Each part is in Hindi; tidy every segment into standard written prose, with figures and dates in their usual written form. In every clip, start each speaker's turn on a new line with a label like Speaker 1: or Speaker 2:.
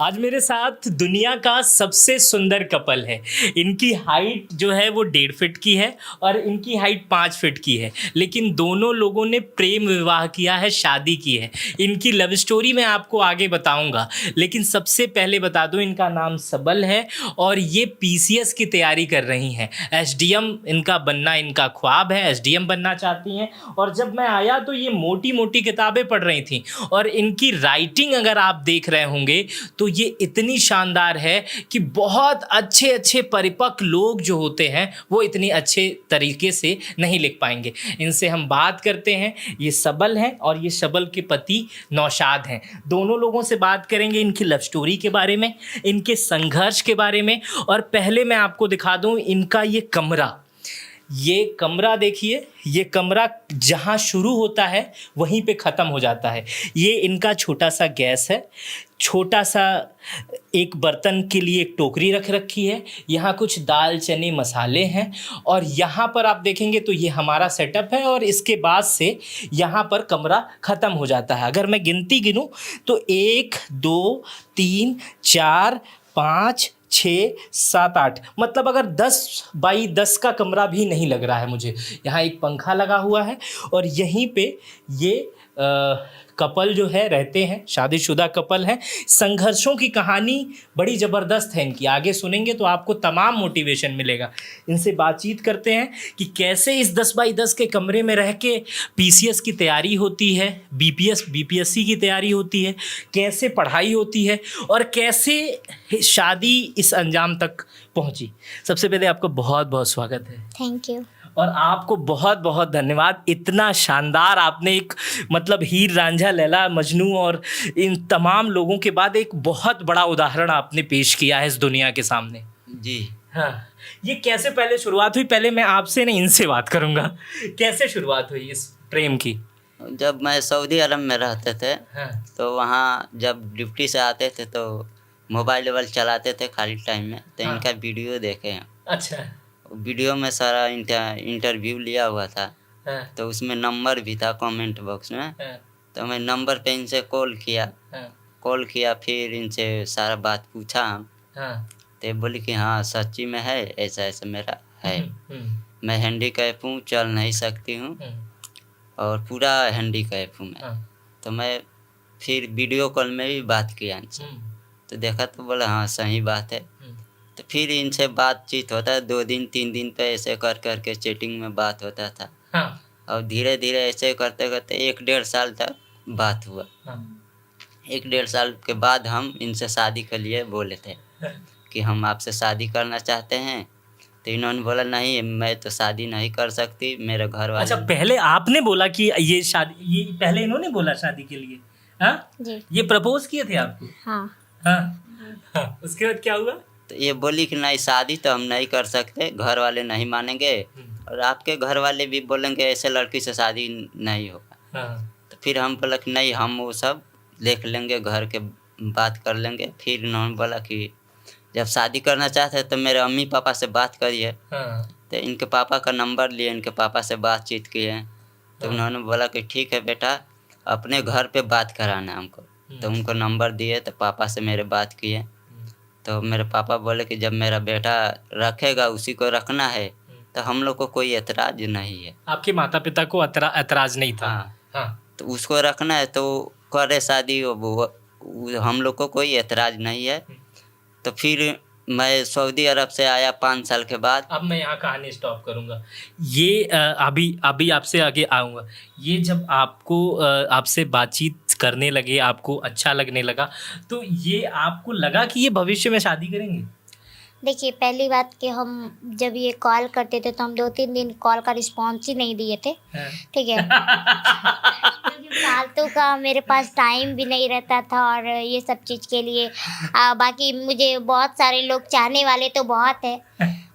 Speaker 1: आज मेरे साथ दुनिया का सबसे सुंदर कपल है। इनकी हाइट जो है वो 1.5 फीट की है और इनकी हाइट 5 फीट की है, लेकिन दोनों लोगों ने प्रेम विवाह किया है, शादी की है। इनकी लव स्टोरी मैं आपको आगे बताऊंगा, लेकिन सबसे पहले बता दूं इनका नाम सबल है और ये पीसीएस की तैयारी कर रही हैं। एसडीएम इनका बनना इनका ख्वाब है, एसडीएम बनना चाहती हैं। और जब मैं आया तो ये मोटी मोटी किताबें पढ़ रही थी और इनकी राइटिंग अगर आप देख रहे होंगे तो ये इतनी शानदार है कि बहुत अच्छे अच्छे परिपक्व लोग जो होते हैं वो इतनी अच्छे तरीके से नहीं लिख पाएंगे। इनसे हम बात करते हैं। ये सबल हैं और ये सबल के पति नौशाद हैं। दोनों लोगों से बात करेंगे इनकी लव स्टोरी के बारे में, इनके संघर्ष के बारे में। और पहले मैं आपको दिखा दूं इनका ये कमरा देखिए। ये कमरा जहाँ शुरू होता है वहीं पे ख़त्म हो जाता है। ये इनका छोटा सा गैस है, छोटा सा एक बर्तन के लिए एक टोकरी रख रखी है। यहाँ कुछ दाल चने मसाले हैं और यहाँ पर आप देखेंगे तो ये हमारा सेटअप है और इसके बाद से यहाँ पर कमरा ख़त्म हो जाता है। अगर मैं गिनती गिनूँ तो 1 2 3 4 5 6 7 8, मतलब अगर 10 बाई 10 का कमरा भी नहीं लग रहा है मुझे। यहाँ एक पंखा लगा हुआ है और यहीं पे ये कपल जो है रहते हैं, शादीशुदा कपल हैं। संघर्षों की कहानी बड़ी ज़बरदस्त है इनकी, आगे सुनेंगे तो आपको तमाम मोटिवेशन मिलेगा। इनसे बातचीत करते हैं कि कैसे इस 10 बाई 10 के कमरे में रह के पीसीएस की तैयारी होती है, बीपीएससी की तैयारी होती है, कैसे पढ़ाई होती है और कैसे शादी इस अंजाम तक पहुंची। सबसे पहले आपका बहुत बहुत स्वागत है।
Speaker 2: Thank you.
Speaker 1: और आपको बहुत बहुत धन्यवाद। इतना शानदार आपने एक मतलब हीर रांझा लैला मजनू और इन तमाम लोगों के बाद एक बहुत बड़ा उदाहरण आपने पेश किया है इस दुनिया के सामने।
Speaker 3: जी
Speaker 1: हाँ, ये कैसे पहले शुरुआत हुई? पहले मैं आपसे नहीं, इनसे बात करूँगा। कैसे शुरुआत हुई इस प्रेम की?
Speaker 3: जब मैं सऊदी अरब में रहते थे
Speaker 1: हाँ।
Speaker 3: तो वहाँ जब ड्यूटी से आते थे तो मोबाइल वोबाइल चलाते थे खाली टाइम में, तो
Speaker 1: हाँ।
Speaker 3: इनका वीडियो देखे हैं।
Speaker 1: अच्छा।
Speaker 3: वीडियो में सारा इंटरव्यू लिया हुआ था,
Speaker 1: हाँ।
Speaker 3: तो उसमें नंबर भी था कमेंट बॉक्स में।
Speaker 1: हाँ।
Speaker 3: तो मैं नंबर पे इनसे कॉल किया, फिर इनसे सारा बात पूछा हम।
Speaker 1: हाँ।
Speaker 3: तो बोली कि हाँ सच्ची में है, ऐसा ऐसा मेरा है। मैं हैंडीकैप हूँ, चल नहीं सकती हूँ और पूरा हैंडीकैप हूँ मैं। तो मैं फिर वीडियो कॉल में भी बात किया इनसे, तो देखा तो बोला हाँ सही बात है। तो फिर इनसे बातचीत होता है, 2 दिन 3 दिन पे ऐसे कर करके चैटिंग में बात होता था।
Speaker 1: हाँ।
Speaker 3: और धीरे धीरे ऐसे करते करते 1-1.5 साल तक बात हुआ। 1-1.5 साल के बाद हम इनसे शादी के लिए बोले थे कि हम आपसे शादी करना चाहते हैं। तो इन्होंने बोला नहीं मैं तो शादी नहीं कर सकती, मेरे घर वाले।
Speaker 1: अच्छा, पहले आपने बोला कि ये शादी, ये पहले इन्होंने बोला शादी के लिए? हाँ
Speaker 2: जी।
Speaker 1: ये प्रपोज किए थे आपको?
Speaker 2: हाँ।
Speaker 1: हाँ। हाँ, उसके बाद क्या हुआ?
Speaker 3: तो ये बोली कि नहीं शादी तो हम नहीं कर सकते, घर वाले नहीं मानेंगे और आपके घर वाले भी बोलेंगे ऐसे लड़की से शादी नहीं होगा।
Speaker 1: हाँ।
Speaker 3: तो फिर हम बोला कि नहीं हम वो सब देख लेंगे, घर के बात कर लेंगे। फिर इन्होंने बोला कि जब शादी करना चाहते हैं तो मेरे अम्मी पापा से बात करिए।
Speaker 1: हाँ।
Speaker 3: तो इनके पापा का नंबर लिए, इनके पापा से बातचीत किए। तो उन्होंने बोला कि ठीक है बेटा, अपने घर पे बात कराना है हमको। तो उनको नंबर दिए, तो पापा से मेरे बात किए। तो मेरे पापा बोले कि जब मेरा बेटा रखेगा उसी को रखना है, तो हम लोग को कोई एतराज़ नहीं है।
Speaker 1: आपके माता पिता को एतराज़ नहीं था?
Speaker 3: हाँ।
Speaker 1: हाँ।
Speaker 3: तो उसको रखना है तो करे शादी, वो हम लोग को कोई एतराज़ नहीं है। तो फिर मैं सऊदी अरब से आया 5 साल के बाद।
Speaker 1: अब मैं यहाँ कहानी स्टॉप करूँगा। ये अभी आपसे आगे आऊँगा। ये जब आपको आपसे बातचीत करने लगे, आपको अच्छा लगने लगा, तो ये आपको लगा कि ये भविष्य में शादी करेंगे?
Speaker 2: देखिए, पहली बात कि हम जब ये कॉल करते थे तो हम 2-3 दिन कॉल का रिस्पॉन्स ही नहीं दिए थे।
Speaker 1: हाँ।
Speaker 2: ठीक है। क्योंकि फालतू का मेरे पास टाइम भी नहीं रहता था और ये सब चीज़ के लिए बाकी मुझे बहुत सारे लोग चाहने वाले तो बहुत है,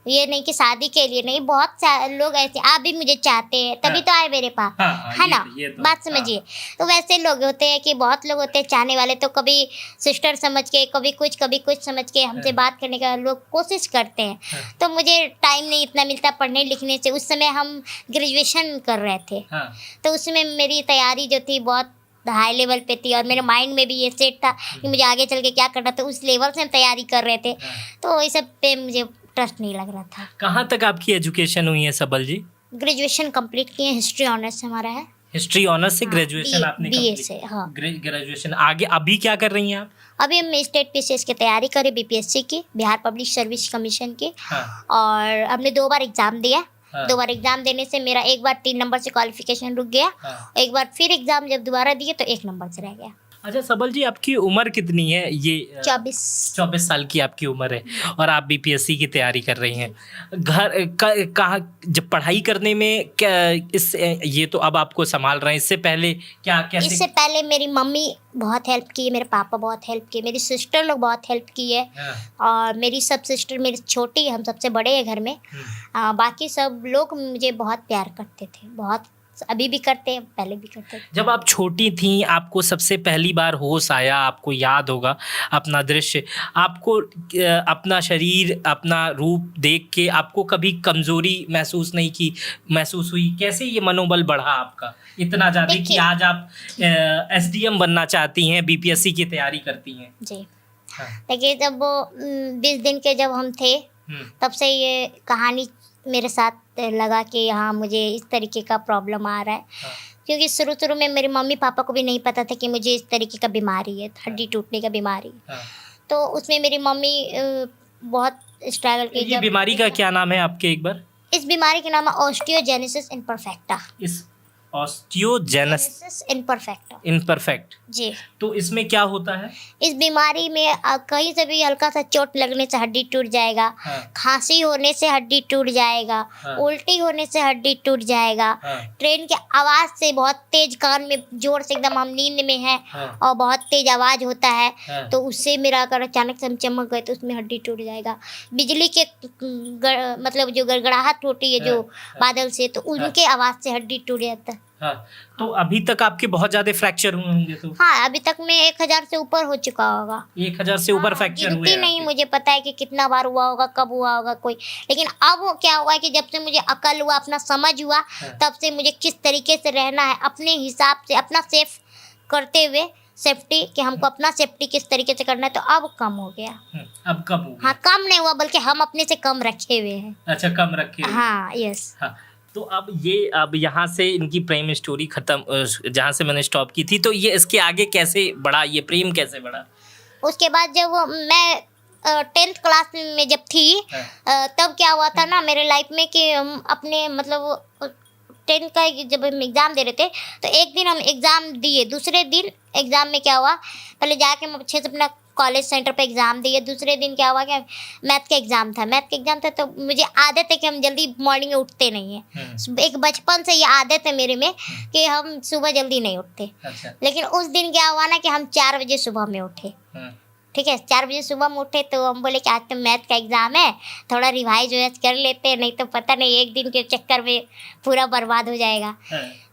Speaker 2: ये नहीं कि शादी के लिए नहीं, बहुत सारे लोग ऐसे आप भी मुझे चाहते हैं तभी तो आए मेरे पास।
Speaker 1: हाँ,
Speaker 2: है ना?
Speaker 1: ये तो,
Speaker 2: बात समझिए। तो वैसे लोग होते हैं कि बहुत लोग होते हैं चाहने वाले, तो कभी सिस्टर समझ के, कभी कुछ समझ के हमसे बात करने का लोग कोशिश करते हैं। तो मुझे टाइम नहीं इतना मिलता पढ़ने लिखने से। उस समय हम ग्रेजुएशन कर रहे थे, तो उसमें मेरी तैयारी जो थी बहुत हाई लेवल पे थी और मेरे माइंड में भी ये सेट था कि मुझे आगे चल के क्या करना था, उस लेवल से हम तैयारी कर रहे थे, तो इस सब पे मुझे ट्रस्ट नहीं लग रहा था।
Speaker 1: कहाँ तक आपकी एजुकेशन हुई है सबल जी?
Speaker 2: ग्रेजुएशन कंप्लीट किए, हिस्ट्री ऑनर्स हमारा है।
Speaker 1: हिस्ट्री ऑनर्स से ग्रेजुएशन आपने
Speaker 2: BA
Speaker 1: complete-
Speaker 2: से, हाँ।
Speaker 1: ग्रेजुएशन आगे अभी क्या कर रही हैं आप?
Speaker 2: अभी हम स्टेट PCS की तैयारी करें, BPSC की, बिहार पब्लिक सर्विस कमीशन की,
Speaker 1: हाँ,
Speaker 2: और हमने 2 बार एग्ज़ाम दिया।
Speaker 1: हाँ।
Speaker 2: 2 बार एग्ज़ाम देने से मेरा एक बार 3 नंबर से क्वालिफिकेशन रुक गया,
Speaker 1: हाँ।
Speaker 2: एक बार फिर एग्ज़ाम जब दोबारा दिए तो 1 नंबर से रह गया।
Speaker 1: अच्छा सबल जी, आपकी उम्र कितनी है? ये 24 साल की आपकी उम्र है और आप BPSC की तैयारी कर रही हैं। कहाँ जब पढ़ाई करने में क्या ये तो अब आपको संभाल रहे हैं, इससे पहले क्या कैसे?
Speaker 2: इससे पहले मेरी मम्मी बहुत हेल्प की है, मेरे पापा बहुत हेल्प किए, मेरी सिस्टर लोग बहुत हेल्प की है,
Speaker 1: हाँ,
Speaker 2: और मेरी सब सिस्टर मेरी छोटी है, हम सबसे बड़े हैं घर में। बाकी सब लोग मुझे बहुत प्यार करते थे, बहुत, अभी भी करते हैं, पहले भी करते थे।
Speaker 1: जब आप छोटी थी, आपको सबसे पहली बार होश आया, आपको याद होगा अपना दृश्य, आपको अपना शरीर, अपना रूप देख के आपको कभी कमज़ोरी महसूस हुई? कैसे ये मनोबल बढ़ा आपका इतना ज़्यादा कि आज आप SDM बनना चाहती हैं, BPSC की तैयारी करती हैं?
Speaker 2: जी,
Speaker 1: हाँ।
Speaker 2: देखिए जब वो 20 दिन के जब हम थे, तब से ये कहानी मेरे साथ लगा कि हाँ मुझे इस तरीके का प्रॉब्लम आ रहा है।
Speaker 1: हाँ।
Speaker 2: क्योंकि शुरू में मेरे मम्मी पापा को भी नहीं पता था कि मुझे इस तरीके का बीमारी है, हड्डी टूटने का बीमारी।
Speaker 1: हाँ।
Speaker 2: तो उसमें मेरी मम्मी बहुत स्ट्रगल की।
Speaker 1: ये बीमारी का क्या नाम है आपके एक बार?
Speaker 2: इस बीमारी का नाम है ऑस्टियोजेनेसिस इम्परफेक्टा।
Speaker 1: इस ऑस्टियोजेनेसिस इम्परफेक्ट,
Speaker 2: जी।
Speaker 1: तो इसमें क्या होता है?
Speaker 2: इस बीमारी में कहीं से भी हल्का सा चोट लगने से हड्डी टूट जाएगा,
Speaker 1: हाँ।
Speaker 2: खांसी होने से हड्डी टूट जाएगा,
Speaker 1: हाँ।
Speaker 2: उल्टी होने से हड्डी टूट जाएगा,
Speaker 1: हाँ।
Speaker 2: ट्रेन की आवाज़ से बहुत तेज कान में जोर से एकदम हम नींद में हैं,
Speaker 1: हाँ।
Speaker 2: और बहुत तेज आवाज़ होता है,
Speaker 1: हाँ।
Speaker 2: तो उससे मेरा अगर अचानक से हम चमक गए तो उसमें हड्डी टूट जाएगा। बिजली के मतलब जो गड़गड़ाहट होती है जो बादल से, तो उनके आवाज़ से हड्डी टूट जाता है।
Speaker 1: हाँ, तो अभी तक आपके बहुत ज़्यादा फ्रैक्चर हुए होंगे तो?
Speaker 2: हाँ, अभी तक में 1000 से ऊपर हो चुका होगा।
Speaker 1: 1000 से ऊपर फ्रैक्चर हुए
Speaker 2: गिनती नहीं
Speaker 1: आपके?
Speaker 2: मुझे पता है कि कितना बार हुआ होगा, कब हुआ होगा कोई, लेकिन अब क्या हुआ है कि जब से मुझे अकल हुआ, अपना समझ हुआ, तब से मुझे किस तरीके से रहना है, अपने हिसाब से अपना सेफ करते हुए, सेफ्टी कि हमको अपना सेफ्टी किस तरीके से करना है, तो अब कम हो गया।
Speaker 1: अब कम हो गया?
Speaker 2: हाँ, कम नहीं हुआ बल्कि हम अपने से कम रखे हुए हैं।
Speaker 1: अच्छा, कम रखे हुए।
Speaker 2: हाँ, यस।
Speaker 1: हाँ, तो अब यहाँ से इनकी प्रेम स्टोरी खत्म, जहाँ से मैंने स्टॉप की थी, तो ये इसके आगे कैसे बढ़ा, ये प्रेम कैसे बढ़ा?
Speaker 2: उसके बाद जब मैं 10th क्लास में जब थी, तब क्या हुआ था ना मेरे लाइफ में कि हम अपने मतलब 10th का जब हम एग्ज़ाम दे रहे थे, तो एक दिन हम एग्ज़ाम दिए, दूसरे दिन एग्ज़ाम में क्या हुआ, पहले जाके हम अच्छे से अपना कॉलेज सेंटर पे एग्ज़ाम दिए, दूसरे दिन क्या हुआ कि मैथ का एग्ज़ाम था, तो मुझे आदत है कि हम जल्दी मॉर्निंग में उठते नहीं हैं। एक बचपन से ये आदत है मेरे में कि हम सुबह जल्दी नहीं उठते।
Speaker 1: अच्छा।
Speaker 2: लेकिन उस दिन क्या हुआ ना कि हम 4 बजे सुबह में उठे। ठीक है, 4 बजे सुबह में उठे तो हम बोले कि आज तो मैथ का एग्ज़ाम है, थोड़ा रिवाइज कर लेते हैं, नहीं तो पता नहीं एक दिन के चक्कर में पूरा बर्बाद हो जाएगा।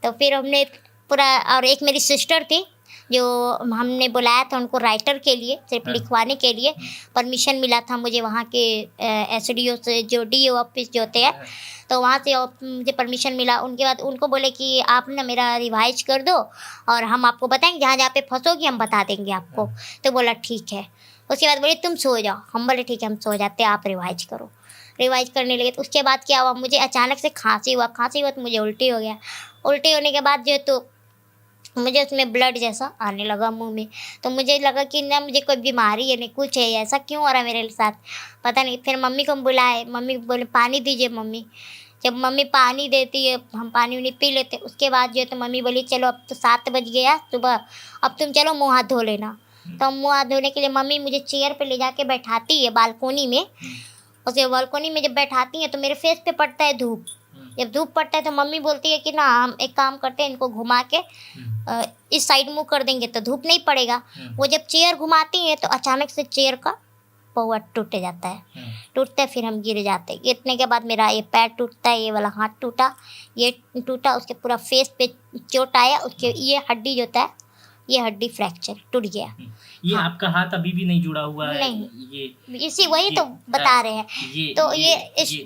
Speaker 2: तो फिर हमने पूरा, और एक मेरी सिस्टर थी जो हमने बुलाया था उनको राइटर के लिए, सिर्फ लिखवाने के लिए परमिशन मिला था मुझे वहाँ के SDO से, जो DO ऑफिस जो होते हैं, तो वहाँ से मुझे परमिशन मिला। उनके बाद उनको बोले कि आप ना मेरा रिवाइज कर दो और हम आपको बताएंगे, जहाँ जहाँ पे फंसोगी हम बता देंगे आपको। तो बोला ठीक है। उसके बाद बोले तुम सो जाओ, हम बोले ठीक है हम सो जाते, आप रिवाइज करो। रिवाइज करने लगे तो उसके बाद क्या हुआ, मुझे अचानक से खांसी हुआ तो मुझे उल्टी हो गया। उल्टी होने के बाद जो है तो मुझे उसमें ब्लड जैसा आने लगा मुंह में, तो मुझे लगा कि ना मुझे कोई बीमारी है, नहीं कुछ है, ऐसा क्यों हो रहा है मेरे साथ, पता नहीं। फिर मम्मी को हम बुलाए, मम्मी बोले पानी दीजिए मम्मी। जब मम्मी पानी देती है, हम पानी उनी पी लेते। उसके बाद जो है तो मम्मी बोली चलो अब तो 7 बज गया सुबह, अब तुम चलो मुँह हाथ धो लेना। तो हम मुँह हाथ धोने के लिए मम्मी मुझे चेयर पर ले जाके बैठाती है बालकोनी में। उसके बालकोनी में जब बैठाती हैं तो मेरे फेस पे पड़ता है धूप। जब धूप पड़ता है तो मम्मी बोलती है कि ना हम एक काम करते हैं, इनको घुमा के इस साइड मुँह कर देंगे तो धूप नहीं पड़ेगा। वो जब चेयर घुमाती हैं तो अचानक से चेयर का पौवा टूट जाता है, टूटता है, फिर हम गिर जाते हैं। गिरने के बाद मेरा ये पैर टूटता है, ये वाला हाथ टूटा, ये टूटा, उसके पूरा फेस पे चोट आया, उसके ये हड्डी जो होता है, ये हड्डी फ्रैक्चर टूट गया।
Speaker 1: ये हाँ। आपका हाथ अभी भी नहीं जुड़ा हुआ है?
Speaker 2: नहीं,
Speaker 1: ये
Speaker 2: इसी वही तो बता रहे हैं। तो ये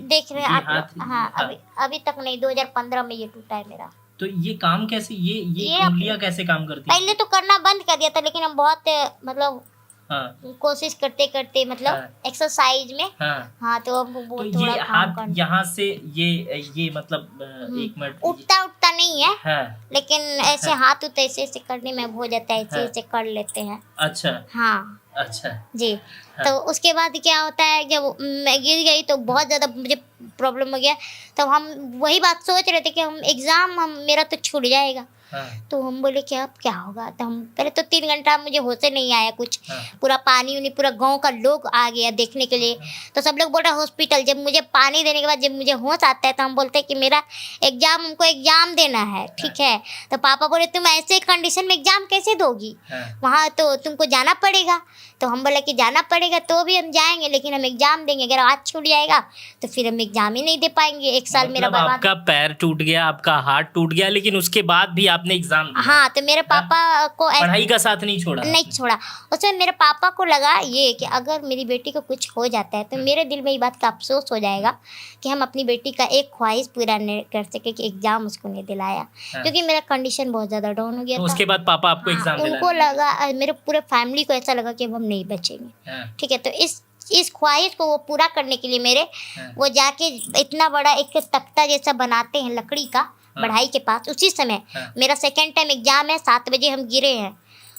Speaker 2: देख रहे हैं आप? हाँ, अभी तक नहीं, 2015 में ये टूटा है मेरा।
Speaker 1: तो ये काम कैसे, ये कुंडलियाँ कैसे काम करती है?
Speaker 2: पहले तो करना बंद कर दिया था, लेकिन हम बहुत मतलब
Speaker 1: हाँ
Speaker 2: कोशिश करते करते मतलब
Speaker 1: हाँ।
Speaker 2: एक्सरसाइज में
Speaker 1: हाँ।
Speaker 2: हाँ तो अब वो
Speaker 1: तो
Speaker 2: थोड़ा
Speaker 1: ये
Speaker 2: काम
Speaker 1: हाथ
Speaker 2: करना
Speaker 1: यहाँ से ये मतलब एक मिनट
Speaker 2: उठता नहीं है,
Speaker 1: हाँ
Speaker 2: लेकिन ऐसे हाथ उठ ऐसे ऐसे करने में हो जाता है, ऐसे
Speaker 1: हाँ।
Speaker 2: ऐसे कर लेते हैं।
Speaker 1: अच्छा
Speaker 2: हाँ
Speaker 1: अच्छा
Speaker 2: जी।
Speaker 1: हाँ।
Speaker 2: तो उसके बाद क्या होता है, जब मैं गिर गई तो बहुत ज़्यादा मुझे प्रॉब्लम हो गया। तो हम वही बात सोच रहे थे कि हम मेरा तो छूट जाएगा।
Speaker 1: हाँ
Speaker 2: तो हम बोले कि अब क्या होगा। तो हम पहले तो 3 घंटा मुझे होश ही नहीं आया कुछ।
Speaker 1: हाँ।
Speaker 2: पूरा पानी उनी पूरा गांव का लोग आ गया देखने के लिए। तो सब लोग बोल रहे हॉस्पिटल। जब मुझे पानी देने के बाद जब मुझे होश आता है तो हम बोलते हैं कि मेरा एग्जाम, हमको एग्जाम देना है, ठीक है। तो पापा बोले तुम ऐसे कंडीशन में एग्जाम कैसे दोगी,
Speaker 1: हाँ।
Speaker 2: वहाँ तो तुमको जाना पड़ेगा। तो हम बोले कि जाना पड़ेगा तो भी हम जाएंगे, लेकिन हम एग्जाम देंगे। अगर आज छूट जाएगा तो फिर हम एग्जाम ही नहीं दे पाएंगे, 1 साल मेरा
Speaker 1: मतलब
Speaker 2: बर्बाद।
Speaker 1: आपका पैर टूट गया, आपका हाथ टूट गया, लेकिन उसके बाद भी आपने एग्जाम दिया।
Speaker 2: हाँ तो मेरे पापा को
Speaker 1: पढ़ाई का साथ नहीं छोड़ा
Speaker 2: नहीं छोड़ा। उसमें मेरे पापा को लगा ये कि अगर मेरी बेटी को कुछ हो जाता है तो मेरे दिल में ये बात का अफसोस हो जाएगा कि हम अपनी बेटी का एक ख्वाहिश पूरा नहीं कर सके कि एग्जाम उसको नहीं दिलाया।
Speaker 1: हाँ।
Speaker 2: क्योंकि मेरा कंडीशन बहुत ज़्यादा डाउन हो गया
Speaker 1: तो
Speaker 2: था।
Speaker 1: उसके बाद पापा आपको
Speaker 2: हाँ,
Speaker 1: एग्जाम
Speaker 2: उनको
Speaker 1: दिलाने
Speaker 2: लगा, मेरे पूरे फैमिली को ऐसा लगा कि अब हम नहीं बचेंगे,
Speaker 1: हाँ।
Speaker 2: ठीक है। तो इस ख्वाहिश को वो पूरा करने के लिए मेरे
Speaker 1: हाँ।
Speaker 2: वो जाके इतना बड़ा एक तख्ता जैसा बनाते हैं लकड़ी का,
Speaker 1: हाँ।
Speaker 2: बढ़ाई के पास। उसी समय
Speaker 1: हाँ।
Speaker 2: मेरा सेकंड टाइम एग्जाम है, 7 बजे हम गिरे हैं।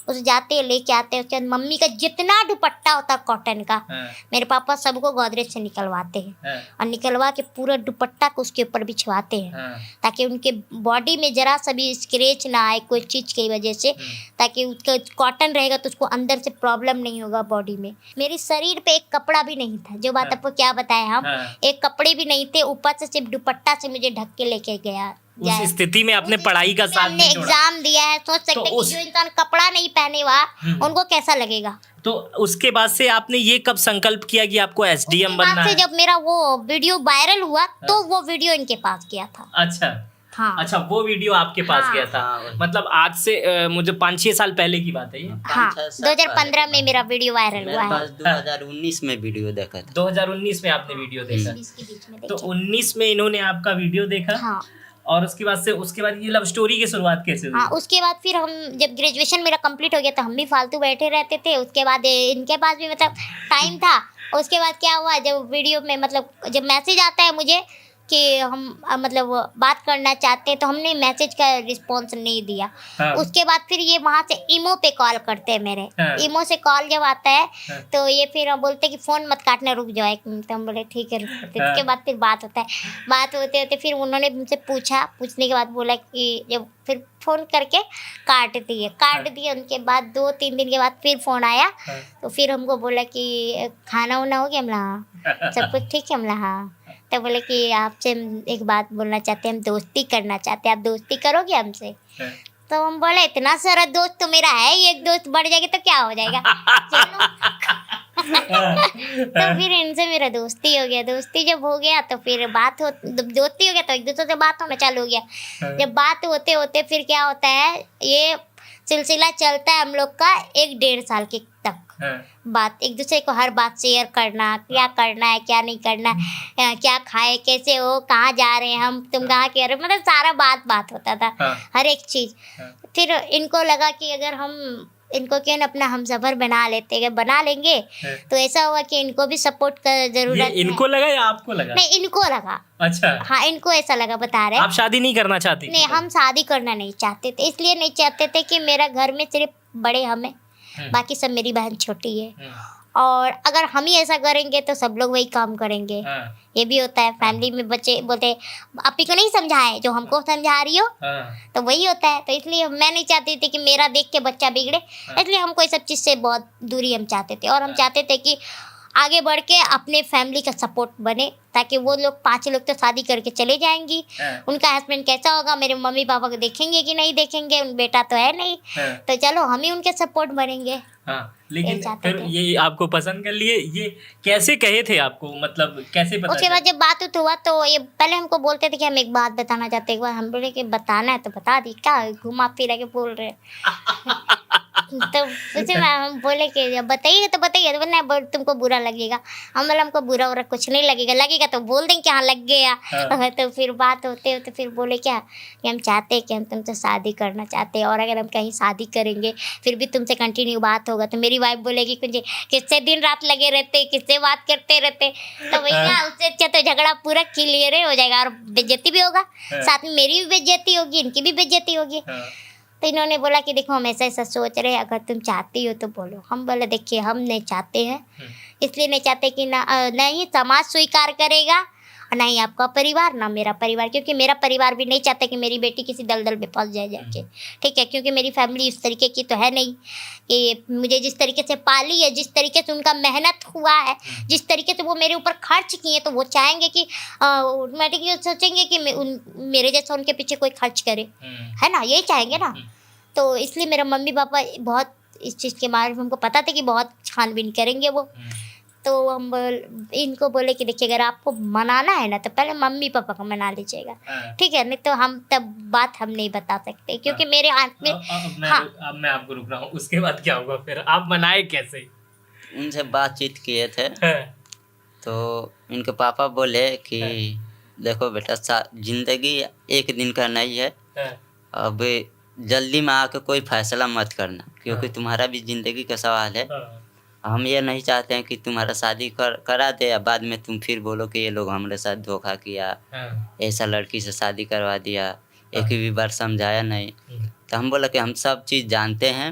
Speaker 2: उस जाते हैं लेके आते हैं, उसके बाद मम्मी का जितना दुपट्टा होता कॉटन का,
Speaker 1: हाँ।
Speaker 2: मेरे पापा सबको गोदरेज से निकलवाते हैं
Speaker 1: हाँ।
Speaker 2: और निकलवा के पूरा दुपट्टा को उसके ऊपर बिछवाते हैं,
Speaker 1: हाँ।
Speaker 2: ताकि उनके बॉडी में जरा सा भी स्क्रैच ना आए कोई चीज़ की वजह से, ताकि उसका कॉटन रहेगा तो उसको अंदर से प्रॉब्लम नहीं होगा बॉडी में। मेरे शरीर पे एक कपड़ा भी नहीं था, जो बात
Speaker 1: हाँ।
Speaker 2: आपको क्या बताएं हम,
Speaker 1: हाँ।
Speaker 2: एक कपड़े भी नहीं थे, ऊपर से सिर्फ दुपट्टा से मुझे ढक के लेके गया।
Speaker 1: उस स्थिति में आपने पढ़ाई का साथ
Speaker 2: हमने
Speaker 1: नहीं छोड़ा।
Speaker 2: एग्जाम दिया है, सोच सकते हैं कि जो इंसान कपड़ा नहीं पहने हुआ उनको कैसा लगेगा।
Speaker 1: तो उसके बाद से आपने ये कब संकल्प किया कि आपको एसडीएम
Speaker 2: उसके बाद
Speaker 1: बनना
Speaker 2: से
Speaker 1: है?
Speaker 2: जब मेरा वो वीडियो वायरल हुआ तो वो वीडियो इनके पास गया था।
Speaker 1: अच्छा
Speaker 2: हाँ
Speaker 1: अच्छा, वो वीडियो आपके पास
Speaker 2: हाँ।
Speaker 1: गया था।
Speaker 3: हाँ।
Speaker 1: मतलब आज से मुझे 5-6 साल पहले की बात है ये।
Speaker 2: हाँ
Speaker 3: 5-6 साल
Speaker 2: 2015 में मेरा वीडियो वायरल
Speaker 3: मेरे
Speaker 2: हुआ है।
Speaker 3: पास 2019 में वीडियो देखा था।
Speaker 1: 2019 में आपने वीडियो देखा,
Speaker 2: 20 के बीच में
Speaker 1: तो
Speaker 2: देखिए।
Speaker 1: 19 में इन्होंने आपका वीडियो देखा।
Speaker 2: हाँ
Speaker 1: और उसके बाद ये लव स्टोरी की शुरुआत कैसे हुई?
Speaker 2: हाँ, उसके बाद फिर हम जब ग्रेजुएशन मेरा कंप्लीट हो गया तो हम भी फालतू बैठे रहते थे। उसके बाद इनके पास भी मतलब टाइम था। उसके बाद क्या हुआ, जब वीडियो में मतलब जब मैसेज आता है मुझे कि हम मतलब बात करना चाहते हैं, तो हमने मैसेज का रिस्पॉन्स नहीं दिया।
Speaker 1: हाँ।
Speaker 2: उसके बाद फिर ये वहाँ से ईमो पे कॉल करते हैं मेरे।
Speaker 1: हाँ।
Speaker 2: ईमो से कॉल जब आता है
Speaker 1: हाँ।
Speaker 2: तो ये फिर बोलते कि फ़ोन मत काटना, रुक जाओ 1 मिनट। तो हम बोले ठीक है रुक। तो उसके बाद फिर बात होता है। बात होते होते फिर उन्होंने मुझसे पूछने के बाद बोला कि जब फिर फ़ोन करके काट दिए। उनके बाद 2-3 दिन के बाद फिर फ़ोन आया।
Speaker 1: हाँ।
Speaker 2: तो फिर हमको बोला कि खाना वाना हो गया। हमला हाँ, सब कुछ ठीक है। हमला हाँ। तो बोले कि आपसे हम एक बात बोलना चाहते हैं, हम दोस्ती करना चाहते हैं, आप दोस्ती करोगे हमसे? तो हम बोले इतना सारा दोस्त तो मेरा है, एक दोस्त बढ़ जाएगी तो क्या हो जाएगा, चलो। तो फिर इनसे मेरा दोस्ती हो गया। दोस्ती जब हो गया तो फिर दोस्ती हो गया तो एक दूसरे से बात होना चालू हो गया। जब बात होते होते फिर क्या होता है, ये सिलसिला चलता है हम लोग का 1-1.5 साल के तक। बात एक दूसरे को हर बात शेयर करना, क्या करना है क्या नहीं करना, क्या खाए, कैसे हो, कहाँ जा रहे हैं हम, तुम कहाँ के रहे हो, मतलब सारा बात होता था। हर एक चीज़। फिर इनको लगा कि अगर हम इनको क्यों न अपना हमसफर बना लेंगे तो ऐसा हुआ कि इनको भी सपोर्ट का जरूरत है।
Speaker 1: इनको लगा या आपको लगा?
Speaker 2: नहीं, इनको लगा।
Speaker 1: अच्छा
Speaker 2: हाँ, इनको ऐसा लगा, बता रहे।
Speaker 1: आप शादी नहीं करना चाहती?
Speaker 2: नहीं, हम शादी करना नहीं चाहते थे। इसलिए नहीं चाहते थे कि मेरा घर में सिर्फ बड़े हम हैं, बाकी सब मेरी बहन छोटी है। और अगर हम ही ऐसा करेंगे तो सब लोग वही काम करेंगे। ये भी होता है फैमिली में। बच्चे बोलते आप ही को नहीं समझाए जो हमको समझा रही हो, तो वही होता है। तो इसलिए मैं नहीं चाहती थी कि मेरा देख के बच्चा बिगड़े। इसलिए हमको इस सब चीज़ से बहुत दूरी हम चाहते थे। और हम चाहते थे कि आगे बढ़ के अपने फैमिली का सपोर्ट बने, ताकि वो लोग 5 लोग तो शादी करके चले जाएंगी, उनका हस्बैंड कैसा होगा, मेरे मम्मी पापा को देखेंगे कि नहीं देखेंगे, उन बेटा तो है नहीं, तो चलो हम ही उनके सपोर्ट बनेंगे।
Speaker 1: हाँ, लेकिन
Speaker 2: चाहते
Speaker 1: फिर
Speaker 2: थे।
Speaker 1: ये आपको पसंद कर लिए, ये कैसे कहे थे आपको, मतलब कैसे पता
Speaker 2: उसके बाद जब बात उत हुआ तो ये पहले हमको बोलते थे कि हम एक बात बताना चाहते हैं। एक बार हम बोले कि बताना है तो बता दी, क्या घुमा फिरा के बोल रहे तो उसे हम बोले कि जब बताइएगा तो बताइए, तो बोले तुमको बुरा लगेगा। हम बोले हमको बुरा उरा कुछ नहीं लगेगा, लगेगा तो बोल देंगे कि हाँ लग गया।
Speaker 1: हाँ।
Speaker 2: तो फिर बात होते होते फिर बोले क्या कि हम चाहते हैं कि हम तुमसे शादी करना चाहते हैं, और अगर हम कहीं शादी करेंगे फिर भी तुमसे कंटिन्यू बात होगा तो मेरी वाइफ बोलेगी कुछ किससे दिन रात लगे रहते, किससे बात करते रहते। तो भैया उससे अच्छा तो झगड़ा पूरा क्लियर हो जाएगा और बेइज्जती भी होगा, साथ में मेरी भी बेइज्जती होगी, इनकी भी बेइज्जती होगी। तो इन्होंने बोला कि देखो हम ऐसा ऐसा सोच रहे हैं, अगर तुम चाहती हो तो बोलो। हम बोले देखिए हम नहीं चाहते हैं, इसलिए नहीं चाहते कि ना ही समाज स्वीकार करेगा और ना ही आपका परिवार ना मेरा परिवार, क्योंकि मेरा परिवार भी नहीं चाहता कि मेरी बेटी किसी दलदल में फंस जाए जाके, ठीक है। क्योंकि मेरी फैमिली इस तरीके की तो है नहीं कि मुझे जिस तरीके से पाली है, जिस तरीके से उनका मेहनत हुआ है, जिस तरीके से वो मेरे ऊपर खर्च किए, तो वो चाहेंगे कि ऑटोमेटिकली सोचेंगे कि मेरे जैसा उनके पीछे कोई खर्च करे, है ना, यही चाहेंगे ना। तो इसलिए मेरा मम्मी पापा बहुत इस चीज़ के बारे में हमको पता था कि बहुत छानबीन करेंगे वो। तो हम इनको बोले कि देखिए अगर आपको मनाना है ना तो पहले मम्मी पापा को मना लीजिएगा, ठीक है, नहीं तो हम तब बात हम नहीं बता सकते, क्योंकि मेरे
Speaker 1: अब मैं आपको रुक रहा हूँ, उसके बाद क्या होगा फिर, आप मनाए कैसे?
Speaker 3: उनसे बातचीत किए थे तो इनके पापा बोले कि देखो बेटा जिंदगी एक दिन का नहीं है, अब जल्दी में आके कोई फैसला मत करना, क्योंकि तुम्हारा भी जिंदगी का सवाल है। हम ये नहीं चाहते हैं कि तुम्हारा शादी करा दे या बाद में तुम फिर बोलो कि ये लोग हमारे साथ धोखा किया, ऐसा लड़की से शादी करवा दिया, एक भी बार समझाया नहीं। तो हम बोला कि हम सब चीज़ जानते हैं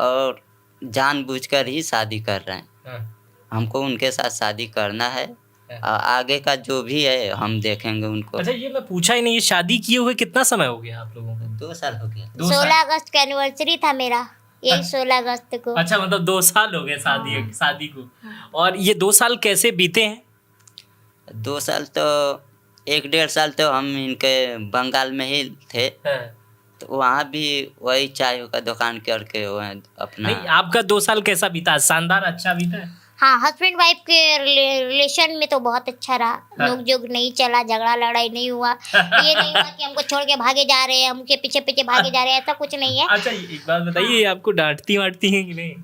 Speaker 3: और जानबूझकर ही शादी कर रहे हैं, हमको उनके साथ शादी करना है, आगे का जो भी है हम देखेंगे उनको।
Speaker 1: अच्छा ये मैं पूछा ही नहीं, ये शादी किए हुए कितना समय हो गया आप लोगों को?
Speaker 3: 2 साल हो गया।
Speaker 2: 16 अगस्त का एनिवर्सरी था मेरा, यही 16 अगस्त को।
Speaker 1: अच्छा मतलब 2 साल हो गए शादी को। और ये 2 साल कैसे बीते हैं?
Speaker 3: 2 साल तो 1-1.5 साल तो हम इनके बंगाल में ही थे, तो वहाँ भी वही चाय का दुकान करके वो अपना।
Speaker 1: नहीं आपका 2 साल कैसा बीता? शानदार, अच्छा बीता है?
Speaker 2: हाँ, हस्बैंड वाइफ के रिलेशन में तो बहुत अच्छा रहा, नोक जोक नहीं चला, झगड़ा लड़ाई नहीं हुआ, ये नहीं हुआ कि हमको छोड़ के भागे जा रहे हैं, हमके पीछे पीछे भागे जा रहे हैं, ऐसा कुछ नहीं है।
Speaker 1: अच्छा एक बात बताइए, आपको डांटती वाटती हैं कि नहीं?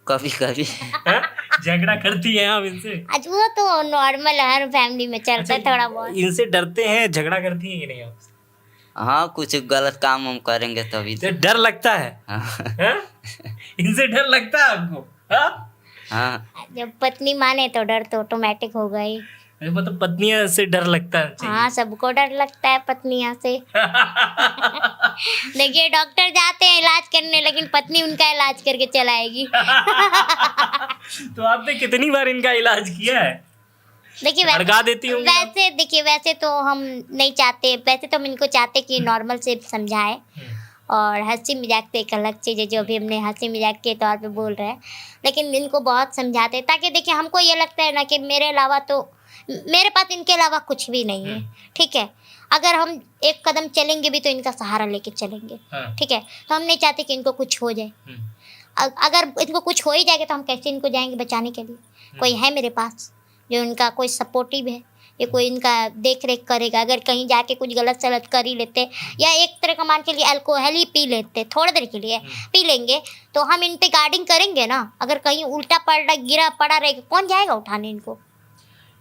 Speaker 3: कभी कभी
Speaker 1: झगड़ा करती हैं आप इनसे?
Speaker 2: आज वो तो नॉर्मल हर फैमिली में चलता है थोड़ा बहुत।
Speaker 1: इनसे डरते हैं, झगड़ा करती हैं कि नहीं आप?
Speaker 3: हाँ, कुछ गलत काम हम करेंगे तभी तो।
Speaker 1: डर लगता है?
Speaker 3: हाँ।
Speaker 1: इनसे डर लगता है आपको?
Speaker 3: हाँ,
Speaker 2: जब पत्नी माने तो डर तो ऑटोमेटिक होगा ही।
Speaker 1: मतलब पत्नियां से डर लगता है?
Speaker 2: हाँ, सबको डर लगता है पत्नियां से। देखिए डॉक्टर जाते हैं इलाज करने, लेकिन पत्नी उनका इलाज करके चलाएगी।
Speaker 1: तो आपने कितनी बार इनका इलाज किया है?
Speaker 2: देखिए
Speaker 1: भड़का देती होंगी आप?
Speaker 2: वैसे देखिए वैसे तो हम नहीं चाहते, वैसे तो हम इनको चाहते कि नॉर्मल से समझाएं, और हंसी मजाक तो एक अलग चीज़ है, जो अभी हमने हंसी मजाक के तौर पे बोल रहे हैं, लेकिन इनको बहुत समझाते हैं, ताकि देखिए हमको ये लगता है ना कि मेरे अलावा तो मेरे पास इनके अलावा कुछ भी नहीं है, ठीक है। अगर हम एक कदम चलेंगे भी तो इनका सहारा लेके चलेंगे, ठीक है। तो हम नहीं चाहते कि इनको कुछ हो जाए। अगर इनको कुछ हो ही जाएगा तो हम कैसे इनको जाएंगे बचाने के लिए? कोई है मेरे पास जो इनका कोई सपोर्टिव है, ये कोई इनका देख रेख करेगा। अगर कहीं जाके कुछ गलत सलत कर ही लेते, या एक तरह का मान के लिए अल्कोहल ही पी लेते, थोड़ी देर के लिए पी लेंगे, तो हम इन पे गार्डिंग करेंगे ना। अगर कहीं उल्टा पड़ा गिरा पड़ा रहेगा, कौन जाएगा उठाने इनको?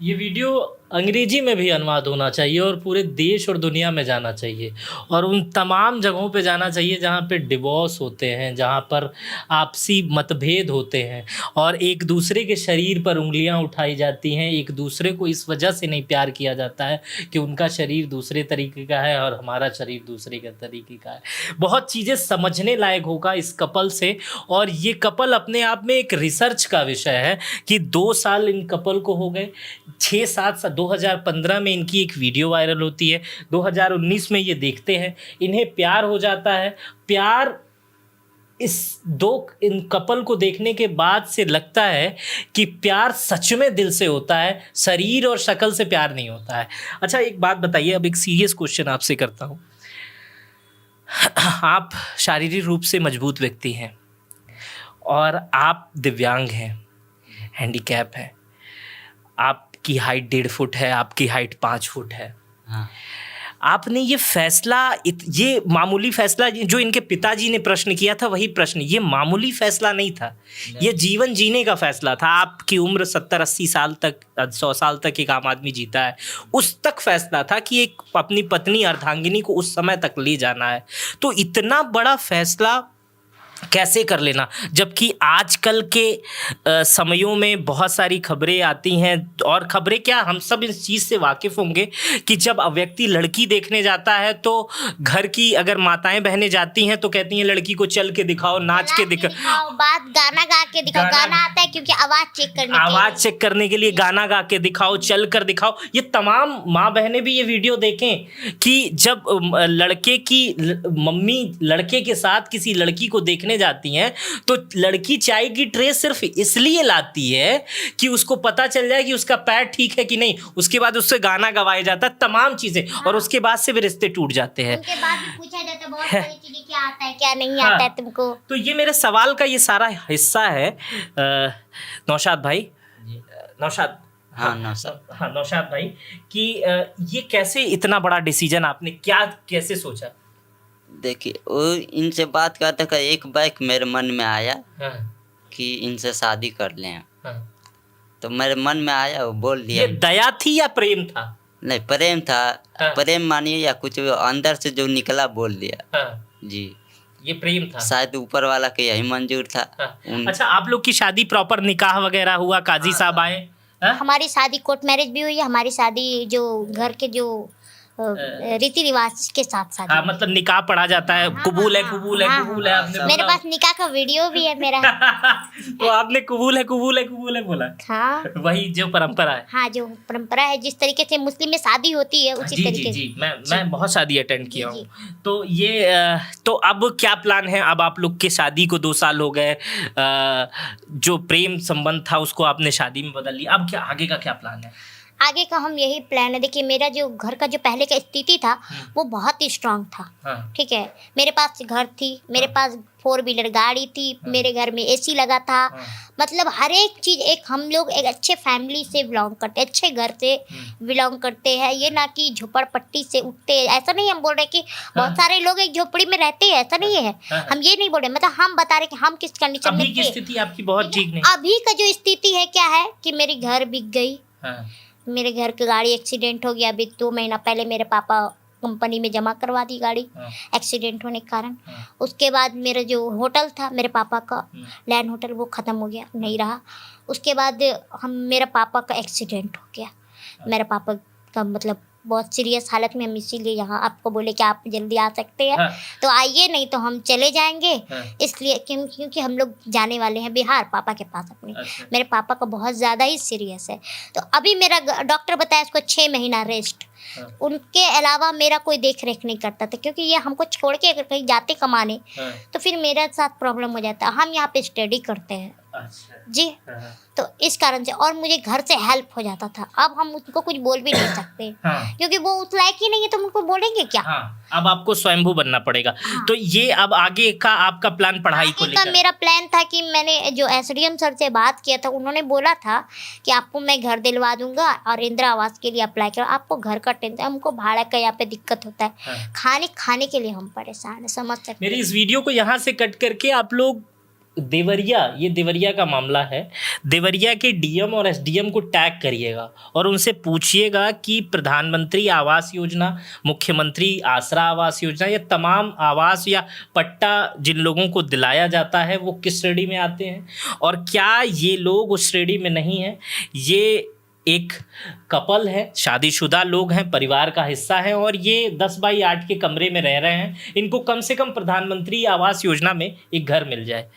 Speaker 1: ये वीडियो अंग्रेजी में भी अनुवाद होना चाहिए और पूरे देश और दुनिया में जाना चाहिए, और उन तमाम जगहों पे जाना चाहिए जहाँ पे डिवोर्स होते हैं, जहाँ पर आपसी मतभेद होते हैं और एक दूसरे के शरीर पर उंगलियाँ उठाई जाती हैं। एक दूसरे को इस वजह से नहीं प्यार किया जाता है कि उनका शरीर दूसरे तरीके का है और हमारा शरीर दूसरे के तरीके का है। बहुत चीज़ें समझने लायक होगा इस कपल से, और ये कपल अपने आप में एक रिसर्च का विषय है कि 2 साल इन कपल को हो गए। 6-7 साल 2015 में इनकी एक वीडियो वायरल होती है, 2019 में ये देखते हैं, इन्हें प्यार हो जाता है। प्यार इन कपल को देखने के बाद से लगता है कि प्यार सच में दिल से होता है, शरीर और शक्ल से प्यार नहीं होता है। अच्छा एक बात बताइए, अब एक सीरियस क्वेश्चन आपसे करता हूँ। आप शारीरिक रूप से मजबूत व्यक्ति हैं और आप दिव्यांग हैं, हैंडीकैप है, आपकी हाइट 1.5 फुट है, आपकी हाइट 5 फुट है।
Speaker 3: हाँ
Speaker 1: आपने ये फैसला, ये मामूली फैसला जो इनके पिताजी ने प्रश्न किया था वही प्रश्न, ये मामूली फैसला नहीं था, ये जीवन जीने का फैसला था। आपकी उम्र 70-80 साल तक, 100 साल तक एक आम आदमी जीता है, उस तक फैसला था कि एक अपनी पत्नी अर्धांगिनी को उस समय तक ले जाना है। तो इतना बड़ा फैसला कैसे कर लेना, जबकि आजकल के समयों में बहुत सारी खबरें आती हैं, और खबरें क्या, हम सब इस चीज़ से वाकिफ़ होंगे कि जब व्यक्ति लड़की देखने जाता है तो घर की अगर माताएं बहनें जाती हैं तो कहती हैं लड़की को चल के दिखाओ, नाच के दिखाओ,
Speaker 2: बात गाना गा के दिखाओ, गाना आता है क्योंकि आवाज़ चेक करने के लिए गाना गा के दिखाओ, चल कर दिखाओ। ये तमाम माँ बहनें भी ये वीडियो देखें कि जब लड़के की मम्मी लड़के के साथ किसी लड़की को देखने जाती हैं तो लड़की चाय की ट्रे सिर्फ इसलिए लाती है कि उसको पता चल जाए कि उसका पैर ठीक है कि नहीं, उसके बाद उससे गाना गवाया जाता है, तमाम चीजें, और उसके बाद से भी रिश्ते टूट जाते हैं। उनके बाद भी पूछा जाता है बहुत सारी चीजें, क्या आता है क्या नहीं आता है तुमको।
Speaker 1: तो ये मेरे सवाल का ये सारा हिस्सा है। नौशाद भाई, नौशाद,
Speaker 3: हाँ नौशाद,
Speaker 1: हाँ नौशाद भाई, कि ये कैसे इतना बड़ा डिसीजन आपने क्या कैसे सोचा?
Speaker 3: देखिए वो इनसे बात करते का एक बैक मेरे मन में आया
Speaker 1: हाँ,
Speaker 3: कि इनसे शादी कर लें।
Speaker 1: हाँ।
Speaker 3: तो मेरे मन में आया, वो बोल दिया।
Speaker 1: ये दया थी या प्रेम था?
Speaker 3: नहीं प्रेम था।
Speaker 1: हाँ।
Speaker 3: प्रेम मानिए या कुछ अंदर से जो निकला बोल दिया।
Speaker 1: हाँ,
Speaker 3: जी
Speaker 1: ये प्रेम था।
Speaker 3: शायद ऊपर वाला के यही मंजूर था।
Speaker 1: हाँ। अच्छा, आप लोग की शादी प्रॉपर निकाह वगैरह हुआ, काजी साहब आए? हाँ?
Speaker 2: हमारी शादी कोर्ट मैरिज भी हुई है, हमारी शादी जो घर के जो रीति रिवाज के साथ शादी।
Speaker 1: हाँ, मतलब निकाह पढ़ा जाता है, कबूल है, कबूल है,
Speaker 2: हाँ,
Speaker 1: कबूल है, आपने
Speaker 2: मेरे
Speaker 1: बोला?
Speaker 2: पास निकाह का वीडियो भी है मेरा।
Speaker 1: तो आपने कबूल है, कबूल है, कबूल है बोला?
Speaker 2: हाँ,
Speaker 1: वही जो परंपरा है।
Speaker 2: हाँ जो परंपरा है, जिस तरीके से मुस्लिम में शादी होती है उसी
Speaker 1: जी जी
Speaker 2: तरीके
Speaker 1: जी, मैं बहुत शादी अटेंड किया
Speaker 2: जी,
Speaker 1: हूँ। तो ये तो अब क्या प्लान है? अब आप लोग के शादी को 2 साल हो गए, जो प्रेम संबंध था उसको आपने शादी में बदल लिया, अब क्या आगे का क्या प्लान है?
Speaker 2: आगे का हम यही प्लान है। देखिए मेरा जो घर का जो पहले का स्थिति था वो बहुत ही स्ट्रांग था।
Speaker 1: हाँ,
Speaker 2: ठीक है, मेरे पास घर थी, मेरे पास 4 व्हीलर गाड़ी थी, मेरे घर में एसी लगा था, मतलब हर एक चीज़, एक हम लोग एक अच्छे फैमिली से बिलोंग करते हैं, अच्छे घर से बिलोंग करते हैं। ये ना कि झोपड़पट्टी से उठते हैं, ऐसा नहीं हम बोल रहे कि बहुत सारे लोग एक झोपड़ी में रहते हैं, ऐसा नहीं है, हम ये नहीं बोल रहे, मतलब हम बता रहे कि हम किस कंडीशन में
Speaker 1: अभी की
Speaker 2: थे।
Speaker 1: स्थिति आपकी बहुत ठीक नहीं।
Speaker 2: अभी का जो स्थिति है क्या है कि मेरी घर बिक गई,
Speaker 1: हाँ,
Speaker 2: मेरे घर की गाड़ी एक्सीडेंट हो गया। अभी 2 महीना पहले मेरे पापा कंपनी में जमा करवा दी गाड़ी एक्सीडेंट होने के कारण। उसके बाद मेरा जो होटल था मेरे पापा का, लैंड होटल, वो ख़त्म हो गया, नहीं रहा। उसके बाद मेरे पापा का एक्सीडेंट हो गया। मेरे पापा का मतलब बहुत सीरियस हालत में, हम इसीलिए यहाँ आपको बोले कि आप जल्दी आ सकते हैं तो आइए, नहीं तो हम चले जाएंगे। इसलिए क्योंकि हम लोग जाने वाले हैं बिहार पापा के पास अपने।
Speaker 1: अच्छा।
Speaker 2: मेरे पापा का बहुत ज़्यादा ही सीरियस है, तो अभी मेरा डॉक्टर बताया इसको 6 महीना रेस्ट। उनके अलावा मेरा कोई देख रेख नहीं करता था, क्योंकि ये हमको छोड़ के अगर कहीं जाते कमाने तो फिर मेरे साथ प्रॉब्लम हो जाता है। हम यहाँ पे स्टडी करते हैं।
Speaker 1: अच्छा
Speaker 2: जी, तो इस कारण से, और मुझे घर से हेल्प हो जाता था। अब हम उनको कुछ बोल भी नहीं सकते क्योंकि वो उस लायक ही नहीं है, तो हम उनको बोलेंगे क्या?
Speaker 1: हाँ, अब आपको स्वयंभू बनना पड़ेगा। तो ये अब आगे का आपका प्लान पढ़ाई को
Speaker 2: आगे का
Speaker 1: लेकर?
Speaker 2: मेरा प्लान था कि मैंने जो एसडीएम सर से बात किया था, उन्होंने बोला था कि आपको मैं घर दिलवा दूंगा और इंदिरा आवास के लिए अप्लाई करो, आपको घर का टेंशन, हमको भाड़ा का यहाँ पे दिक्कत होता है, खाने के लिए हम परेशान है, समझ सकते।
Speaker 1: मेरी इस वीडियो को यहाँ से कट करके आप लोग देवरिया, ये देवरिया का मामला है, देवरिया के डीएम और एसडीएम को टैग करिएगा और उनसे पूछिएगा कि प्रधानमंत्री आवास योजना, मुख्यमंत्री आसरा आवास योजना, ये तमाम आवास या पट्टा जिन लोगों को दिलाया जाता है वो किस श्रेणी में आते हैं और क्या ये लोग उस श्रेणी में नहीं हैं। ये एक कपल है, शादीशुदा लोग हैं, परिवार का हिस्सा है और ये 10x8 के कमरे में रह रहे हैं। इनको कम से कम प्रधानमंत्री आवास योजना में एक घर मिल जाए।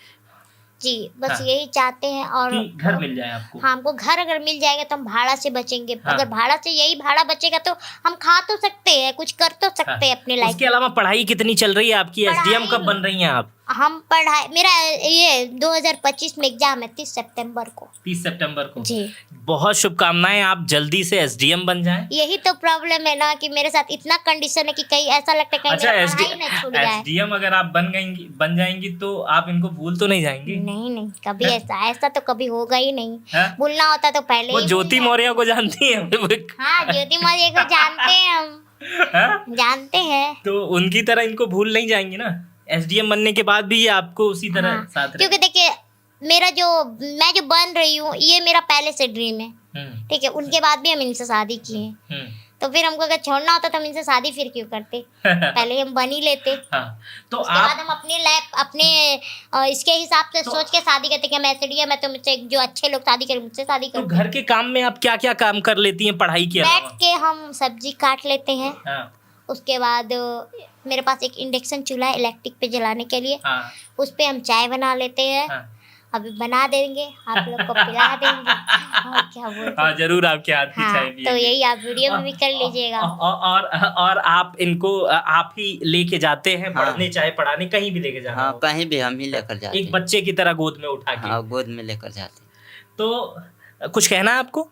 Speaker 2: जी, बस यही चाहते हैं। और
Speaker 1: घर मिल जाए आपको।
Speaker 2: हाँ, हमको घर अगर मिल जाएगा तो हम भाड़ा से बचेंगे। अगर भाड़ा से यही भाड़ा बचेगा तो हम खा तो सकते हैं, कुछ कर तो सकते हैं अपने लाइफ।
Speaker 1: उसके अलावा पढ़ाई कितनी चल रही है आपकी? एसडीएम कब बन रही हैं आप?
Speaker 2: हम पढ़ाई, मेरा ये 2025 में एग्जाम है 30 सितंबर को।
Speaker 1: 30 सितंबर को
Speaker 2: जी।
Speaker 1: बहुत शुभकामनाएं, आप जल्दी से एसडीएम बन जाएं।
Speaker 2: यही तो प्रॉब्लम है ना कि मेरे साथ इतना कंडीशन है कि कहीं ऐसा लगता है कहीं
Speaker 1: अच्छा,
Speaker 2: मेरा पढ़ाई ना छूट जाए।
Speaker 1: एसडीएम अगर आप बन जाएंगी तो आप इनको भूल तो नहीं जाएंगी?
Speaker 2: नहीं कभी ऐसा तो कभी होगा ही नहीं।
Speaker 1: हाँ?
Speaker 2: भूलना होता तो पहले
Speaker 1: वो
Speaker 2: ही
Speaker 1: ज्योति मौर्य को जानती हैं?
Speaker 2: हाँ, ज्योति मौर्य को जानते हैं हम।
Speaker 1: हाँ?
Speaker 2: जानते हैं।
Speaker 1: तो उनकी तरह इनको भूल नहीं जाएंगी ना? एसडीएम बनने के बाद भी ये आपको उसी तरह
Speaker 2: हाँ,
Speaker 1: साथ रहे।
Speaker 2: क्योंकि देखिए मैं जो बन रही हूँ ये मेरा पहले से ड्रीम है, ठीक है। उनके बाद भी हम इनसे शादी किए, तो फिर हमको अगर छोड़ना होता तो हम इनसे शादी फिर क्यों करते? पहले हम बन ही लेते।
Speaker 1: हाँ, तो
Speaker 2: उसके बाद हम अपने इसके हिसाब से सोच के शादी करते कि मैं एसडीएम है तो मुझसे जो अच्छे लोग शादी करें मुझसे शादी
Speaker 1: तो
Speaker 2: करते।
Speaker 1: घर के काम में आप क्या क्या काम कर लेती हैं पढ़ाई के
Speaker 2: बैठ
Speaker 1: अलावा?
Speaker 2: के हम सब्जी काट लेते हैं।
Speaker 1: हाँ,
Speaker 2: उसके बाद मेरे पास एक इंडक्शन चूल्हा है इलेक्ट्रिक पे जलाने के लिए,
Speaker 1: हाँ,
Speaker 2: उस पे हम चाय बना लेते हैं।
Speaker 1: हाँ।
Speaker 2: अभी बना देंगे, आप लोग को पिला देंगे। और क्या बोलते
Speaker 1: हाँ, जरूर आपके हाथ की
Speaker 2: हाँ,
Speaker 1: चाय
Speaker 2: तो
Speaker 1: पिएंगे।
Speaker 2: यही आप वीडियो में भी कर लीजिएगा।
Speaker 1: और आप इनको आप ही लेके जाते हैं
Speaker 3: हाँ।
Speaker 1: पढ़ने, चाहे पढ़ाने कहीं भी लेके जाना
Speaker 3: हाँ,
Speaker 1: हो?
Speaker 3: कहीं भी हम ही लेकर जाते
Speaker 1: एक
Speaker 3: हैं।
Speaker 1: बच्चे की तरह गोद में उठा के।
Speaker 3: हाँ, गोद में लेकर जाते हैं।
Speaker 1: तो कुछ कहना है आपको?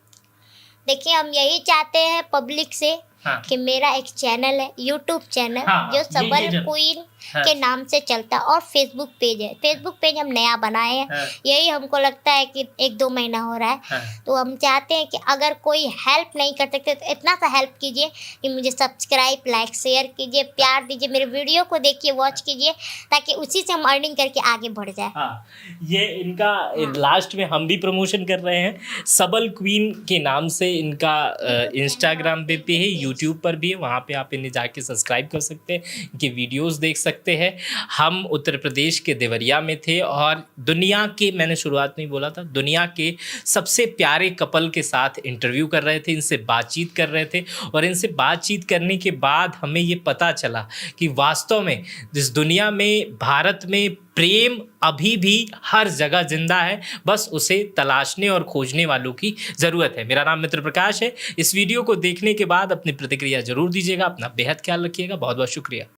Speaker 2: देखिए, हम यही चाहते हैं पब्लिक से
Speaker 1: हाँ।
Speaker 2: कि मेरा एक चैनल है, यूट्यूब चैनल,
Speaker 1: हाँ,
Speaker 2: जो
Speaker 1: ये
Speaker 2: सबल
Speaker 1: जरूर।
Speaker 2: क्वीन
Speaker 1: हाँ।
Speaker 2: के नाम से चलता है, और फेसबुक पेज है। फेसबुक पेज हम नया बनाए हैं,
Speaker 1: हाँ।
Speaker 2: यही हमको लगता है कि 1-2 महीना हो रहा है।
Speaker 1: हाँ।
Speaker 2: तो हम चाहते हैं कि अगर कोई हेल्प नहीं कर सकते तो इतना सा हेल्प कीजिए कि मुझे सब्सक्राइब, लाइक, शेयर कीजिए, प्यार दीजिए, मेरे वीडियो को देखिए, वॉच कीजिए, ताकि उसी से हम अर्निंग करके आगे बढ़ जाए।
Speaker 1: हाँ, ये इनका लास्ट में हम भी प्रमोशन कर रहे हैं। सबल क्वीन के नाम से इनका इंस्टाग्राम पे भी है, यूट्यूब पर भी है, वहाँ पे आप इन्हें जाके सब्सक्राइब कर सकते हैं, इनके वीडियोस देख सकते हैं। हम उत्तर प्रदेश के देवरिया में थे और दुनिया के, मैंने शुरुआत में ही बोला था, दुनिया के सबसे प्यारे कपल के साथ इंटरव्यू कर रहे थे, इनसे बातचीत कर रहे थे। और इनसे बातचीत करने के बाद हमें ये पता चला कि वास्तव में जिस दुनिया में, भारत में प्रेम अभी भी हर जगह जिंदा है, बस उसे तलाशने और खोजने वालों की ज़रूरत है। मेरा नाम मित्र प्रकाश है। इस वीडियो को देखने के बाद अपनी प्रतिक्रिया ज़रूर दीजिएगा। अपना बेहद ख्याल रखिएगा। बहुत बहुत शुक्रिया।